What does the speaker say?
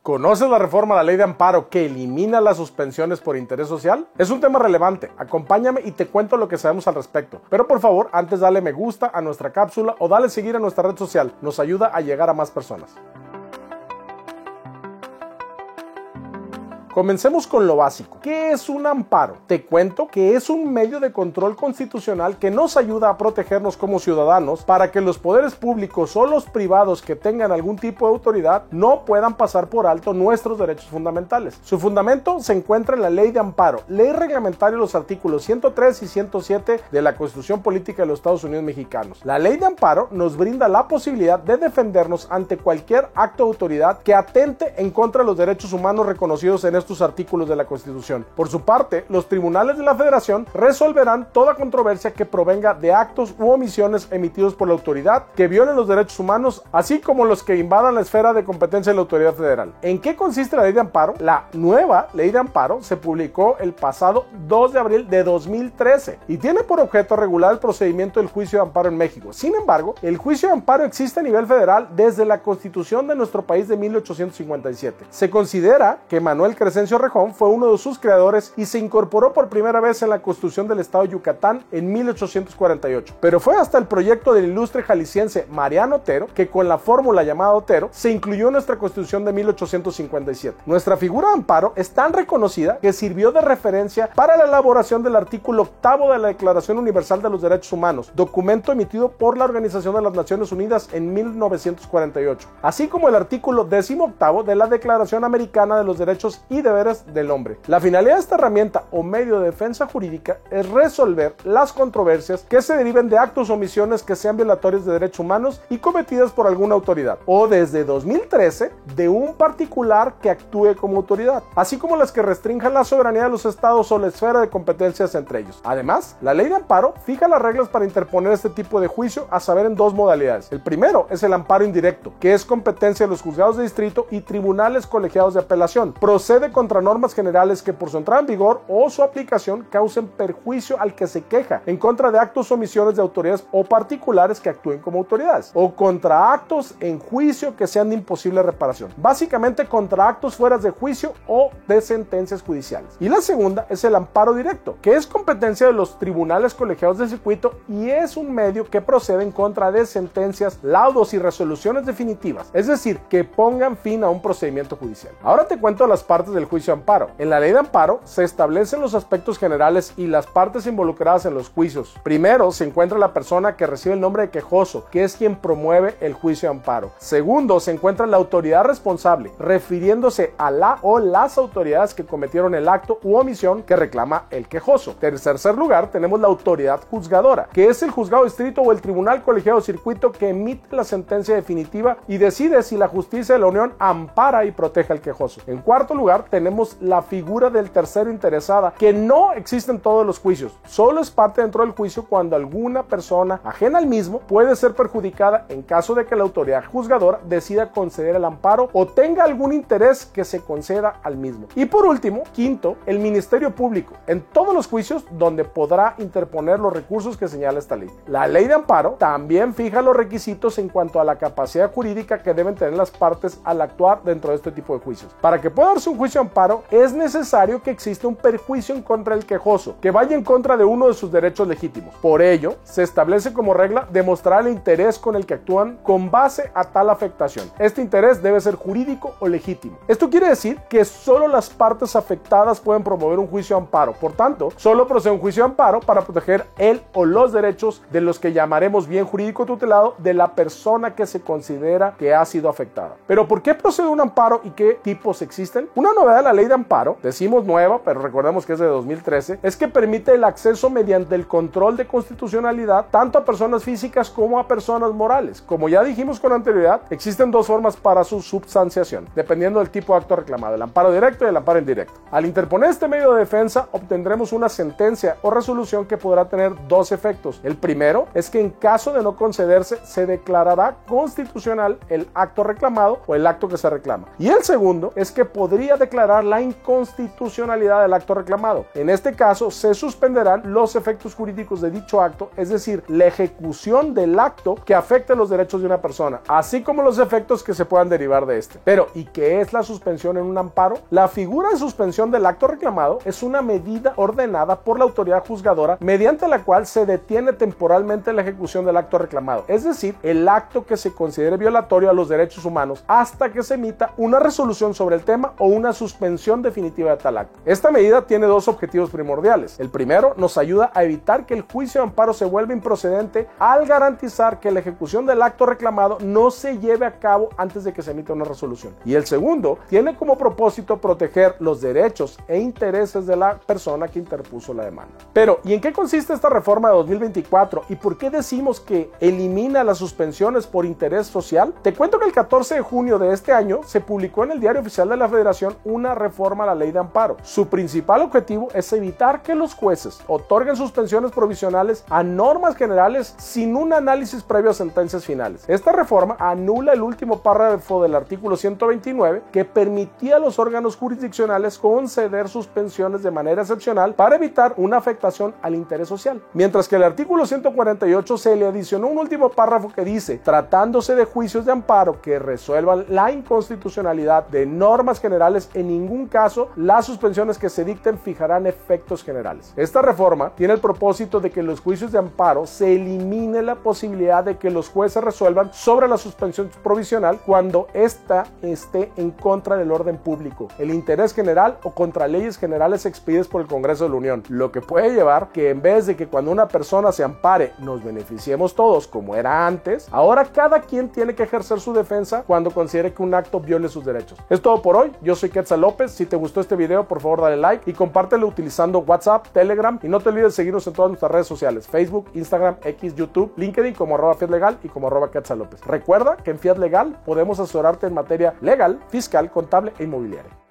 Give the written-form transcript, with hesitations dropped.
¿Conoces la reforma a la ley de amparo que elimina las suspensiones por interés social? Es un tema relevante. Acompáñame y te cuento lo que sabemos al respecto. Pero por favor, antes dale me gusta a nuestra cápsula o dale seguir a nuestra red social. Nos ayuda a llegar a más personas. Comencemos con lo básico. ¿Qué es un amparo? Te cuento que es un medio de control constitucional que nos ayuda a protegernos como ciudadanos para que los poderes públicos o los privados que tengan algún tipo de autoridad no puedan pasar por alto nuestros derechos fundamentales. Su fundamento se encuentra en la Ley de Amparo, ley reglamentaria de los artículos 103 y 107 de la Constitución Política de los Estados Unidos Mexicanos. La Ley de Amparo nos brinda la posibilidad de defendernos ante cualquier acto de autoridad que atente en contra de los derechos humanos reconocidos en estos artículos de la Constitución. Por su parte, los tribunales de la Federación resolverán toda controversia que provenga de actos u omisiones emitidos por la autoridad que violen los derechos humanos, así como los que invadan la esfera de competencia de la autoridad federal. ¿En qué consiste la Ley de Amparo? La nueva Ley de Amparo se publicó el pasado 2 de abril de 2013 y tiene por objeto regular el procedimiento del juicio de amparo en México. Sin embargo, el juicio de amparo existe a nivel federal desde la Constitución de nuestro país de 1857. Se considera que Manuel Crescencio Rejón fue uno de sus creadores y se incorporó por primera vez en la Constitución del Estado de Yucatán en 1848. Pero fue hasta el proyecto del ilustre jalisciense Mariano Otero que con la fórmula llamada Otero se incluyó en nuestra Constitución de 1857. Nuestra figura de amparo es tan reconocida que sirvió de referencia para la elaboración del artículo 8º de la Declaración Universal de los Derechos Humanos, documento emitido por la Organización de las Naciones Unidas en 1948, así como el artículo 18º de la Declaración Americana de los Derechos y Deberes del Hombre. La finalidad de esta herramienta o medio de defensa jurídica es resolver las controversias que se deriven de actos o omisiones que sean violatorios de derechos humanos y cometidas por alguna autoridad, o desde 2013 de un particular que actúe como autoridad, así como las que restrinjan la soberanía de los estados o la esfera de competencias entre ellos. Además, la Ley de Amparo fija las reglas para interponer este tipo de juicio, a saber en dos modalidades. El primero es el amparo indirecto, que es competencia de los juzgados de distrito y tribunales colegiados de apelación. Procede contra normas generales que por su entrada en vigor o su aplicación causen perjuicio al que se queja, en contra de actos o omisiones de autoridades o particulares que actúen como autoridades, o contra actos en juicio que sean de imposible reparación. Básicamente contra actos fuera de juicio o de sentencias judiciales. Y la segunda es el amparo directo, que es competencia de los tribunales colegiados de circuito y es un medio que procede en contra de sentencias, laudos y resoluciones definitivas, es decir, que pongan fin a un procedimiento judicial. Ahora te cuento las partes del juicio de amparo. En la Ley de Amparo se establecen los aspectos generales y las partes involucradas en los juicios. Primero se encuentra la persona que recibe el nombre de quejoso, que es quien promueve el juicio de amparo. Segundo, se encuentra la autoridad responsable, refiriéndose a la o las autoridades que cometieron el acto u omisión que reclama el quejoso. En tercer lugar, tenemos la autoridad juzgadora, que es el juzgado de distrito o el tribunal colegiado de circuito que emite la sentencia definitiva y decide si la justicia de la Unión ampara y protege al quejoso. En cuarto lugar, tenemos la figura del tercero interesada, que no existe en todos los juicios, solo es parte dentro del juicio cuando alguna persona ajena al mismo puede ser perjudicada en caso de que la autoridad juzgadora decida conceder el amparo o tenga algún interés que se conceda al mismo. Y por último, quinto, el Ministerio Público, en todos los juicios donde podrá interponer los recursos que señala esta ley. La Ley de Amparo también fija los requisitos en cuanto a la capacidad jurídica que deben tener las partes al actuar dentro de este tipo de juicios. Para que pueda darse un juicio de amparo, es necesario que exista un perjuicio en contra del quejoso, que vaya en contra de uno de sus derechos legítimos. Por ello, se establece como regla demostrar el interés con el que actúan con base a tal afectación. Este interés debe ser jurídico o legítimo. Esto quiere decir que solo las partes afectadas pueden promover un juicio de amparo. Por tanto, solo procede un juicio de amparo para proteger el o los derechos de los que llamaremos bien jurídico tutelado de la persona que se considera que ha sido afectada. Pero ¿por qué procede un amparo y qué tipos existen? Una novedad de la Ley de Amparo, decimos nueva, pero recordemos que es de 2013, es que permite el acceso mediante el control de constitucionalidad tanto a personas físicas como a personas morales. Como ya dijimos con anterioridad, existen dos formas para su substanciación, dependiendo del tipo de acto reclamado, el amparo directo y el amparo indirecto. Al interponer este medio de defensa, obtendremos una sentencia o resolución que podrá tener dos efectos. El primero es que en caso de no concederse, se declarará constitucional el acto reclamado o el acto que se reclama. Y el segundo es que podría declarar declarar la inconstitucionalidad del acto reclamado. En este caso, se suspenderán los efectos jurídicos de dicho acto, es decir, la ejecución del acto que afecte los derechos de una persona, así como los efectos que se puedan derivar de este. Pero, ¿y qué es la suspensión en un amparo? La figura de suspensión del acto reclamado es una medida ordenada por la autoridad juzgadora mediante la cual se detiene temporalmente la ejecución del acto reclamado, es decir, el acto que se considere violatorio a los derechos humanos hasta que se emita una resolución sobre el tema o una suspensión definitiva de tal acto. Esta medida tiene dos objetivos primordiales. El primero, nos ayuda a evitar que el juicio de amparo se vuelva improcedente al garantizar que la ejecución del acto reclamado no se lleve a cabo antes de que se emita una resolución. Y el segundo, tiene como propósito proteger los derechos e intereses de la persona que interpuso la demanda. Pero, ¿y en qué consiste esta reforma de 2024 y por qué decimos que elimina las suspensiones por interés social? Te cuento que el 14 de junio de este año se publicó en el Diario Oficial de la Federación una reforma a la ley de amparo. Su principal objetivo es evitar que los jueces otorguen suspensiones provisionales a normas generales sin un análisis previo a sentencias finales. Esta reforma anula el último párrafo del artículo 129 que permitía a los órganos jurisdiccionales conceder suspensiones de manera excepcional para evitar una afectación al interés social. Mientras que el artículo 148 se le adicionó un último párrafo que dice: tratándose de juicios de amparo que resuelvan la inconstitucionalidad de normas generales, en ningún caso las suspensiones que se dicten fijarán efectos generales. Esta reforma tiene el propósito de que en los juicios de amparo se elimine la posibilidad de que los jueces resuelvan sobre la suspensión provisional cuando ésta esté en contra del orden público, el interés general o contra leyes generales expedidas por el Congreso de la Unión, lo que puede llevar que en vez de que cuando una persona se ampare nos beneficiemos todos como era antes, ahora cada quien tiene que ejercer su defensa cuando considere que un acto viole sus derechos. Es todo por hoy, yo soy Quetzal López. Si te gustó este video, por favor dale like y compártelo utilizando WhatsApp, Telegram, y no te olvides de seguirnos en todas nuestras redes sociales: Facebook, Instagram, X, YouTube, LinkedIn como @FiatLegal y como @Quetzal López. Recuerda que en Fiat Legal podemos asesorarte en materia legal, fiscal, contable e inmobiliaria.